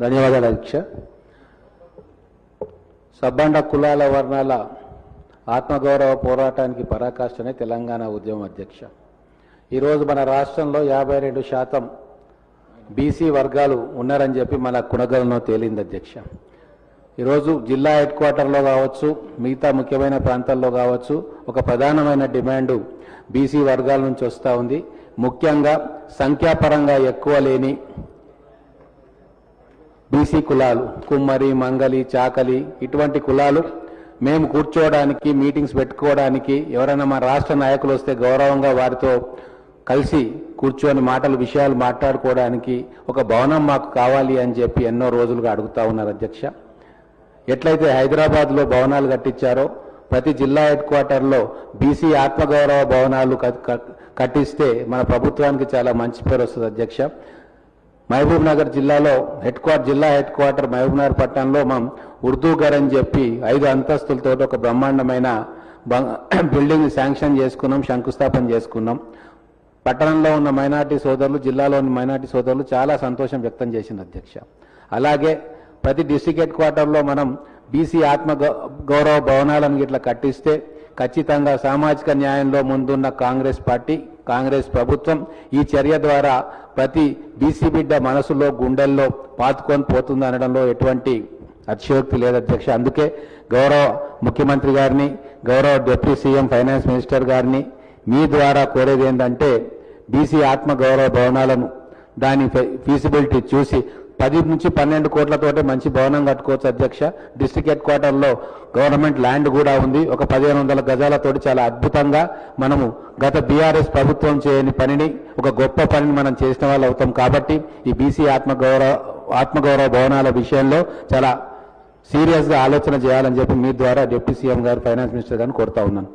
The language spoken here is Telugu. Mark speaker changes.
Speaker 1: ధన్యవాదాలు అధ్యక్ష. సబ్బండ కులాల వర్ణాల ఆత్మగౌరవ పోరాటానికి పరాకాష్ఠనే తెలంగాణ ఉద్యమం అధ్యక్ష. ఈరోజు మన రాష్ట్రంలో 52% బీసీ వర్గాలు ఉన్నారని చెప్పి మన కునగల్లో తేలింది అధ్యక్ష. ఈరోజు జిల్లా హెడ్ క్వార్టర్లో కావచ్చు, మిగతా ముఖ్యమైన ప్రాంతాల్లో కావచ్చు, ఒక ప్రధానమైన డిమాండు బీసీ వర్గాల నుంచి వస్తూ ఉంది. ముఖ్యంగా సంఖ్యాపరంగా ఎక్కువ లేని బీసీ కులాలు, కుమ్మరి, మంగలి, చాకలి, ఇటువంటి కులాలు మేము కూర్చోవడానికి, మీటింగ్స్ పెట్టుకోవడానికి, ఎవరైనా మా రాష్ట్ర నాయకులు వస్తే గౌరవంగా వారితో కలిసి కూర్చొని విషయాలు మాట్లాడుకోవడానికి ఒక భవనం మాకు కావాలి అని చెప్పి ఎన్నో రోజులుగా అడుగుతా ఉన్నారు అధ్యక్ష. ఎట్లయితే హైదరాబాద్లో భవనాలు కట్టించారో ప్రతి జిల్లా హెడ్ క్వార్టర్లో బీసీ ఆత్మగౌరవ భవనాలు కట్టిస్తే మన ప్రభుత్వానికి చాలా మంచి పేరు వస్తుంది అధ్యక్ష. మహబూబ్ నగర్ జిల్లాలో జిల్లా హెడ్ క్వార్టర్ మహబూబ్ నగర్ పట్టణంలో మనం ఉర్దూ ఘర్ అని చెప్పి 5 అంతస్తులతో ఒక బ్రహ్మాండమైన బిల్డింగ్ శాంక్షన్ చేసుకున్నాం, శంకుస్థాపన చేసుకున్నాం. పట్టణంలో ఉన్న మైనార్టీ సోదరులు, జిల్లాలోని మైనార్టీ సోదరులు చాలా సంతోషం వ్యక్తం చేసింది అధ్యక్ష. అలాగే ప్రతి డిస్ట్రిక్ట్ హెడ్ క్వార్టర్లో మనం బీసీ గౌరవ భవనాలను ఇట్లా కట్టిస్తే ఖచ్చితంగా సామాజిక న్యాయంలో ముందున్న కాంగ్రెస్ పార్టీ, కాంగ్రెస్ ప్రభుత్వం ఈ చర్య ద్వారా ప్రతి బీసీ బిడ్డ మనసులో, గుండెల్లో పాతుకొని పోతుంది అనడంలో ఎటువంటి అతిశయోక్తి లేదు అధ్యక్ష. అందుకే గౌరవ ముఖ్యమంత్రి గారిని, గౌరవ డిప్యూటీ సీఎం ఫైనాన్స్ మినిస్టర్ గారిని మీ ద్వారా కోరేది ఏంటంటే బీసీ ఆత్మగౌరవ భవనాలను దాని ఫీజిబిలిటీ చూసి 10 నుంచి 12 కోట్లతోటి మంచి భవనం కట్టుకోవచ్చు అధ్యక్ష. డిస్ట్రిక్ట్ హెడ్ క్వార్టర్లో గవర్నమెంట్ ల్యాండ్ కూడా ఉంది. ఒక 1500 గజాలతోటి చాలా అద్భుతంగా మనము గత బీఆర్ఎస్ ప్రభుత్వం చేయని పనిని, ఒక గొప్ప పనిని మనం చేసిన వాళ్ళు అవుతాం. కాబట్టి ఈ బీసీ ఆత్మగౌరవ భవనాల విషయంలో చాలా సీరియస్గా ఆలోచన చేయాలని చెప్పి మీ ద్వారా డిప్యూటీ సీఎం గారు, ఫైనాన్స్ మినిస్టర్ గారిని కోరుతా ఉన్నాను.